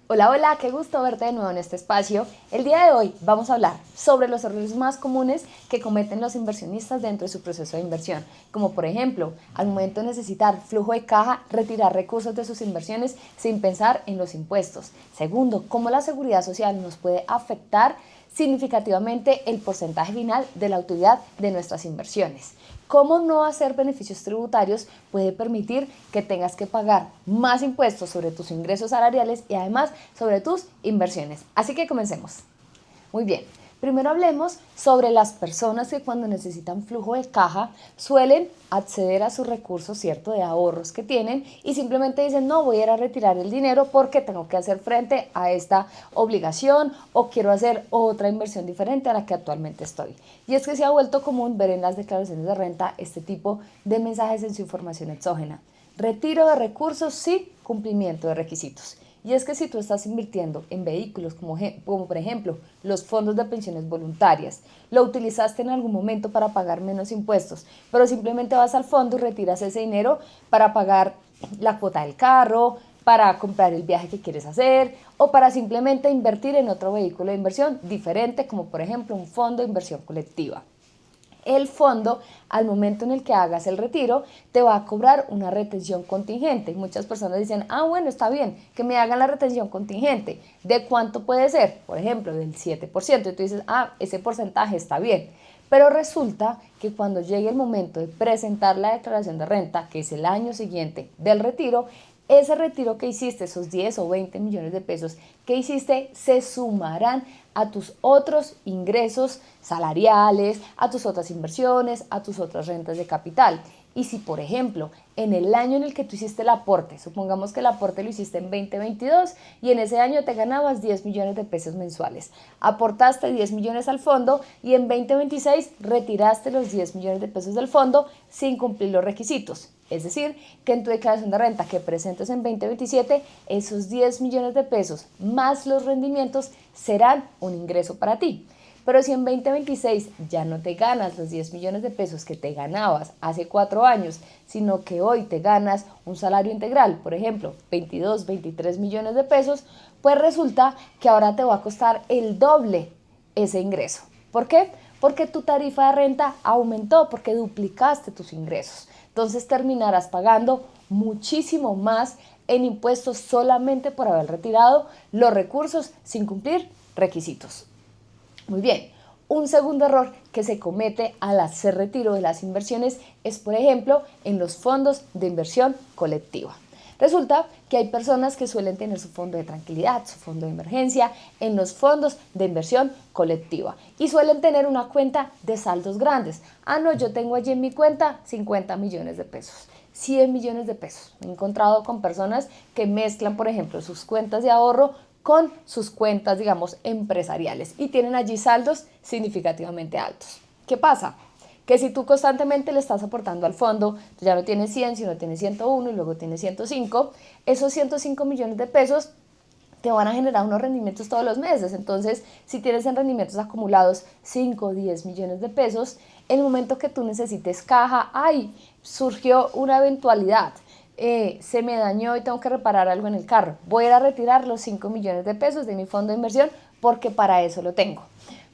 Hola, hola, qué gusto verte de nuevo en este espacio. El día de hoy vamos a hablar sobre los errores más comunes que cometen los inversionistas dentro de su proceso de inversión, como por ejemplo, al momento de necesitar flujo de caja, retirar recursos de sus inversiones sin pensar en los impuestos. Segundo, cómo la seguridad social nos puede afectar significativamente el porcentaje final de la utilidad de nuestras inversiones. Cómo no hacer beneficios tributarios puede permitir que tengas que pagar más impuestos sobre tus ingresos salariales y además sobre tus inversiones. Así que comencemos. Muy bien. Primero hablemos sobre las personas que cuando necesitan flujo de caja suelen acceder a sus recursos, ¿cierto?, de ahorros que tienen y simplemente dicen, no, voy a ir a retirar el dinero porque tengo que hacer frente a esta obligación o quiero hacer otra inversión diferente a la que actualmente estoy. Y es que se ha vuelto común ver en las declaraciones de renta este tipo de mensajes en su información exógena. Retiro de recursos sin cumplimiento de requisitos. Y es que si tú estás invirtiendo en vehículos como por ejemplo los fondos de pensiones voluntarias, lo utilizaste en algún momento para pagar menos impuestos, pero simplemente vas al fondo y retiras ese dinero para pagar la cuota del carro, para comprar el viaje que quieres hacer o para simplemente invertir en otro vehículo de inversión diferente, como por ejemplo un fondo de inversión colectiva. El fondo, al momento en el que hagas el retiro, te va a cobrar una retención contingente. Muchas personas dicen, bueno, está bien, que me hagan la retención contingente. ¿De cuánto puede ser? Por ejemplo, del 7%. Y tú dices, ese porcentaje está bien. Pero resulta que cuando llegue el momento de presentar la declaración de renta, que es el año siguiente del retiro, ese retiro que hiciste, esos 10 o 20 millones de pesos que hiciste, se sumarán a tus otros ingresos salariales, a tus otras inversiones, a tus otras rentas de capital. Y si, por ejemplo, en el año en el que tú hiciste el aporte, supongamos que el aporte lo hiciste en 2022 y en ese año te ganabas 10 millones de pesos mensuales, aportaste 10 millones al fondo y en 2026 retiraste los 10 millones de pesos del fondo sin cumplir los requisitos. Es decir, que en tu declaración de renta que presentes en 2027, esos 10 millones de pesos más los rendimientos serán un ingreso para ti. Pero si en 2026 ya no te ganas los 10 millones de pesos que te ganabas hace 4 años, sino que hoy te ganas un salario integral, por ejemplo, 22, 23 millones de pesos, pues resulta que ahora te va a costar el doble ese ingreso. ¿Por qué? Porque tu tarifa de renta aumentó, porque duplicaste tus ingresos. Entonces terminarás pagando muchísimo más en impuestos solamente por haber retirado los recursos sin cumplir requisitos. Muy bien, un segundo error que se comete al hacer retiro de las inversiones es, por ejemplo, en los fondos de inversión colectiva. Resulta que hay personas que suelen tener su fondo de tranquilidad, su fondo de emergencia en los fondos de inversión colectiva y suelen tener una cuenta de saldos grandes. No, yo tengo allí en mi cuenta 50 millones de pesos. 100 millones de pesos. Me he encontrado con personas que mezclan, por ejemplo, sus cuentas de ahorro con sus cuentas, digamos, empresariales y tienen allí saldos significativamente altos. ¿Qué pasa? Que si tú constantemente le estás aportando al fondo, ya no tienes 100, sino tienes 101 y luego tienes 105, esos 105 millones de pesos te van a generar unos rendimientos todos los meses. Entonces, si tienes en rendimientos acumulados 5 o 10 millones de pesos, en el momento que tú necesites caja, surgió una eventualidad, se me dañó y tengo que reparar algo en el carro, voy a ir a retirar los 5 millones de pesos de mi fondo de inversión porque para eso lo tengo.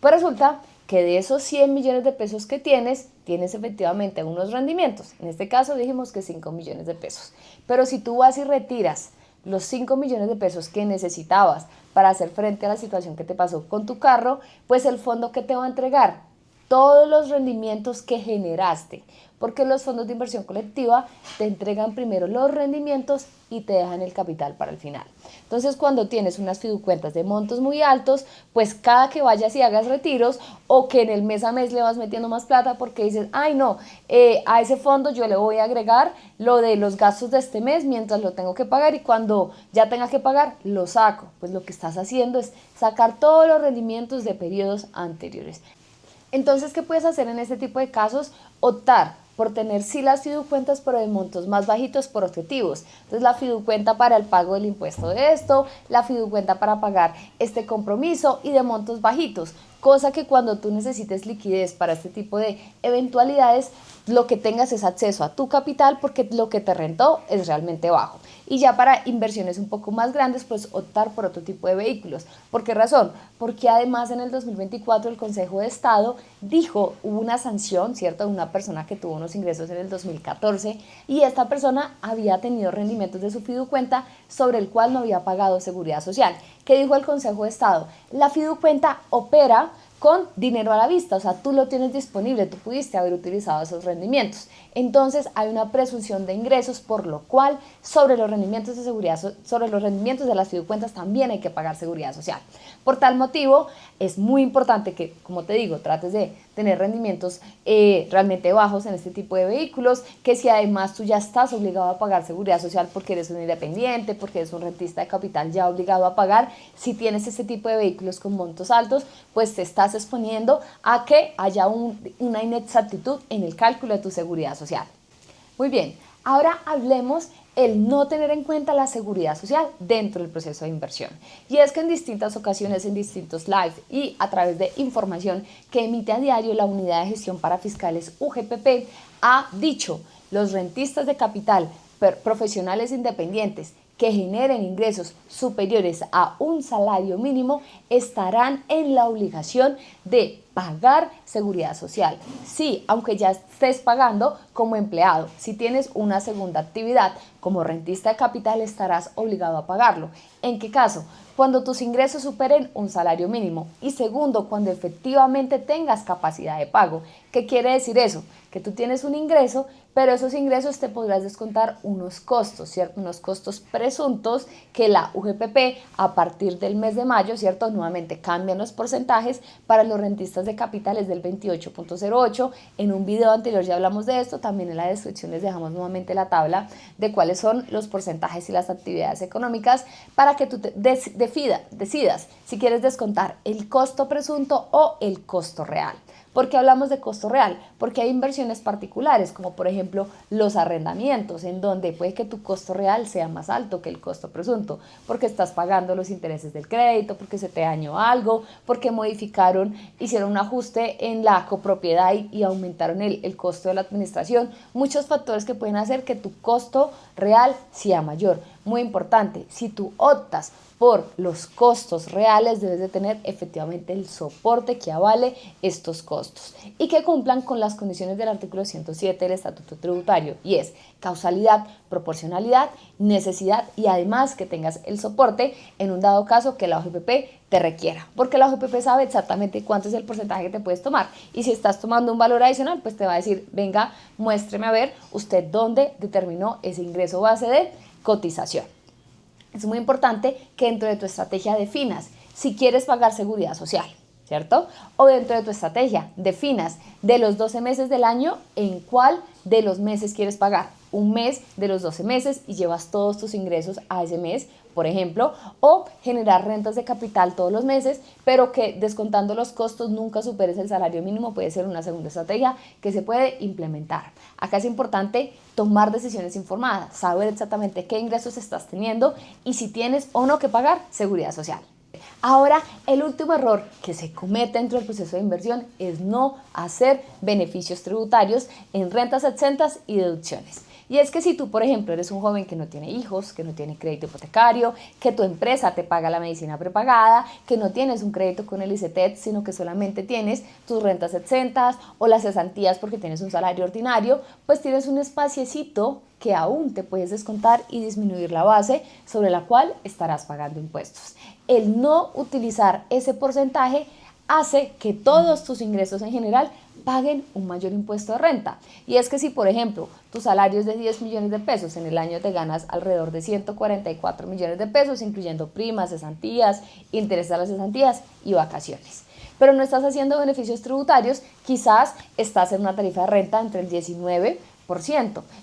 Pues resulta que de esos 100 millones de pesos que tienes efectivamente unos rendimientos. En este caso dijimos que 5 millones de pesos. Pero si tú vas y retiras los 5 millones de pesos que necesitabas para hacer frente a la situación que te pasó con tu carro, pues el fondo que te va a entregar todos los rendimientos que generaste, porque los fondos de inversión colectiva te entregan primero los rendimientos y te dejan el capital para el final. Entonces, cuando tienes unas fiducuentas de montos muy altos, pues cada que vayas y hagas retiros o que en el mes a mes le vas metiendo más plata porque dices, no, a ese fondo yo le voy a agregar lo de los gastos de este mes mientras lo tengo que pagar y cuando ya tenga que pagar, lo saco. Pues lo que estás haciendo es sacar todos los rendimientos de periodos anteriores. Entonces, ¿qué puedes hacer en este tipo de casos? Optar por tener sí las fiducuentas, pero de montos más bajitos por objetivos. Entonces, la fiducuenta para el pago del impuesto de esto, la fiducuenta para pagar este compromiso y de montos bajitos. Cosa que cuando tú necesites liquidez para este tipo de eventualidades, lo que tengas es acceso a tu capital porque lo que te rentó es realmente bajo. Y ya para inversiones un poco más grandes, pues optar por otro tipo de vehículos. ¿Por qué razón? Porque además en el 2024 el Consejo de Estado dijo, hubo una sanción, ¿cierto?, de una persona que tuvo unos ingresos en el 2014 y esta persona había tenido rendimientos de su fiducuenta sobre el cual no había pagado seguridad social. ¿Qué dijo el Consejo de Estado? La fiducuenta opera con dinero a la vista, o sea, tú lo tienes disponible, tú pudiste haber utilizado esos rendimientos. Entonces hay una presunción de ingresos, por lo cual sobre los rendimientos de seguridad, sobre los rendimientos de las fiducuentas también hay que pagar seguridad social. Por tal motivo, es muy importante que, como te digo, trates de tener rendimientos realmente bajos en este tipo de vehículos, que si además tú ya estás obligado a pagar seguridad social porque eres un independiente, porque eres un rentista de capital ya obligado a pagar, si tienes este tipo de vehículos con montos altos, pues te estás exponiendo a que haya una inexactitud en el cálculo de tu seguridad social. Muy bien, ahora hablemos el no tener en cuenta la seguridad social dentro del proceso de inversión. Y es que en distintas ocasiones, en distintos lives y a través de información que emite a diario la Unidad de Gestión para Fiscales UGPP, ha dicho los rentistas de capital profesionales independientes que generen ingresos superiores a un salario mínimo estarán en la obligación de pagar seguridad social. Sí, aunque ya estés pagando como empleado, si tienes una segunda actividad como rentista de capital estarás obligado a pagarlo. ¿En qué caso? Cuando tus ingresos superen un salario mínimo y segundo, cuando efectivamente tengas capacidad de pago. ¿Qué quiere decir eso? Que tú tienes un ingreso, pero esos ingresos te podrás descontar unos costos, ¿cierto? Unos costos presuntos que la UGPP a partir del mes de mayo, ¿cierto? Nuevamente cambian los porcentajes para los rentistas de capitales del 28.08. En un video anterior ya hablamos de esto, también en la descripción les dejamos nuevamente la tabla de cuáles son los porcentajes y las actividades económicas para que tú decidas si quieres descontar el costo presunto o el costo real. ¿Por qué hablamos de costo real? Porque hay inversiones particulares, como por ejemplo los arrendamientos, en donde puede que tu costo real sea más alto que el costo presunto, porque estás pagando los intereses del crédito, porque se te dañó algo, porque hicieron un ajuste en la copropiedad y aumentaron el costo de la administración. Muchos factores que pueden hacer que tu costo real sea mayor. Muy importante, si tú optas por los costos reales, debes de tener efectivamente el soporte que avale estos costos y que cumplan con las condiciones del artículo 107 del Estatuto Tributario, y es causalidad, proporcionalidad, necesidad y además que tengas el soporte en un dado caso que la OGPP te requiera, porque la OGPP sabe exactamente cuánto es el porcentaje que te puedes tomar y si estás tomando un valor adicional, pues te va a decir, venga, muéstreme a ver usted dónde determinó ese ingreso base de cotización. Es muy importante que dentro de tu estrategia definas si quieres pagar seguridad social, ¿cierto? O dentro de tu estrategia definas de los 12 meses del año en cuál de los meses quieres pagar. Un mes de los 12 meses y llevas todos tus ingresos a ese mes, por ejemplo, o generar rentas de capital todos los meses, pero que descontando los costos nunca superes el salario mínimo, puede ser una segunda estrategia que se puede implementar. Acá es importante tomar decisiones informadas, saber exactamente qué ingresos estás teniendo y si tienes o no que pagar seguridad social. Ahora, el último error que se comete dentro del proceso de inversión es no hacer beneficios tributarios en rentas exentas y deducciones. Y es que si tú, por ejemplo, eres un joven que no tiene hijos, que no tiene crédito hipotecario, que tu empresa te paga la medicina prepagada, que no tienes un crédito con el ICETEX, sino que solamente tienes tus rentas exentas o las cesantías porque tienes un salario ordinario, pues tienes un espaciecito que aún te puedes descontar y disminuir la base sobre la cual estarás pagando impuestos. El no utilizar ese porcentaje hace que todos tus ingresos en general paguen un mayor impuesto de renta. Y es que si, por ejemplo, tu salario es de 10 millones de pesos, en el año te ganas alrededor de 144 millones de pesos, incluyendo primas, cesantías, intereses a las cesantías y vacaciones. Pero no estás haciendo beneficios tributarios, quizás estás en una tarifa de renta entre el 19%,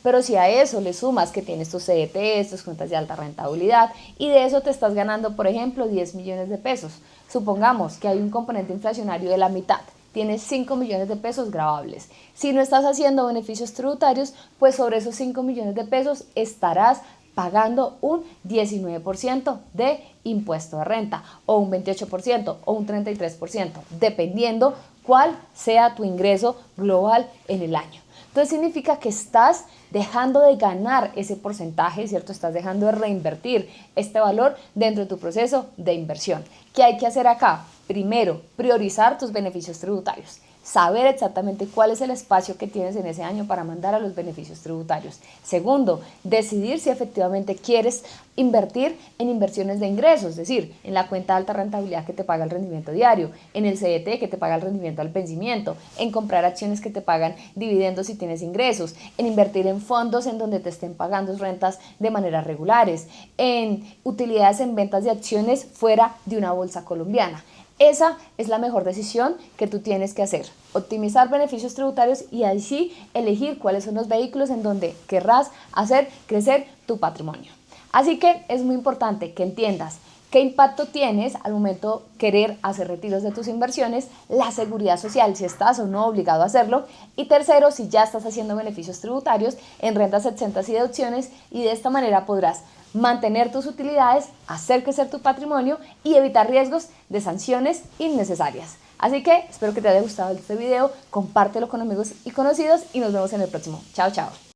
pero si a eso le sumas que tienes tus CDTs, tus cuentas de alta rentabilidad y de eso te estás ganando, por ejemplo, 10 millones de pesos. Supongamos que hay un componente inflacionario de la mitad, tienes 5 millones de pesos gravables. Si no estás haciendo beneficios tributarios, pues sobre esos 5 millones de pesos estarás pagando un 19% de impuesto de renta o un 28% o un 33%, dependiendo cuál sea tu ingreso global en el año. Entonces significa que estás dejando de ganar ese porcentaje, ¿cierto? Estás dejando de reinvertir este valor dentro de tu proceso de inversión. ¿Qué hay que hacer acá? Primero, priorizar tus beneficios tributarios. Saber exactamente cuál es el espacio que tienes en ese año para mandar a los beneficios tributarios. Segundo, decidir si efectivamente quieres invertir en inversiones de ingresos, es decir, en la cuenta de alta rentabilidad que te paga el rendimiento diario, en el CDT que te paga el rendimiento al vencimiento, en comprar acciones que te pagan dividendos si tienes ingresos, en invertir en fondos en donde te estén pagando rentas de manera regulares, en utilidades en ventas de acciones fuera de una bolsa colombiana. Esa es la mejor decisión que tú tienes que hacer, optimizar beneficios tributarios y así elegir cuáles son los vehículos en donde querrás hacer crecer tu patrimonio. Así que es muy importante que entiendas qué impacto tienes al momento de querer hacer retiros de tus inversiones, la seguridad social, si estás o no obligado a hacerlo, y tercero, si ya estás haciendo beneficios tributarios en rentas exentas y deducciones, y de esta manera podrás mantener tus utilidades, hacer crecer tu patrimonio y evitar riesgos de sanciones innecesarias. Así que espero que te haya gustado este video, compártelo con amigos y conocidos y nos vemos en el próximo. Chao, chao.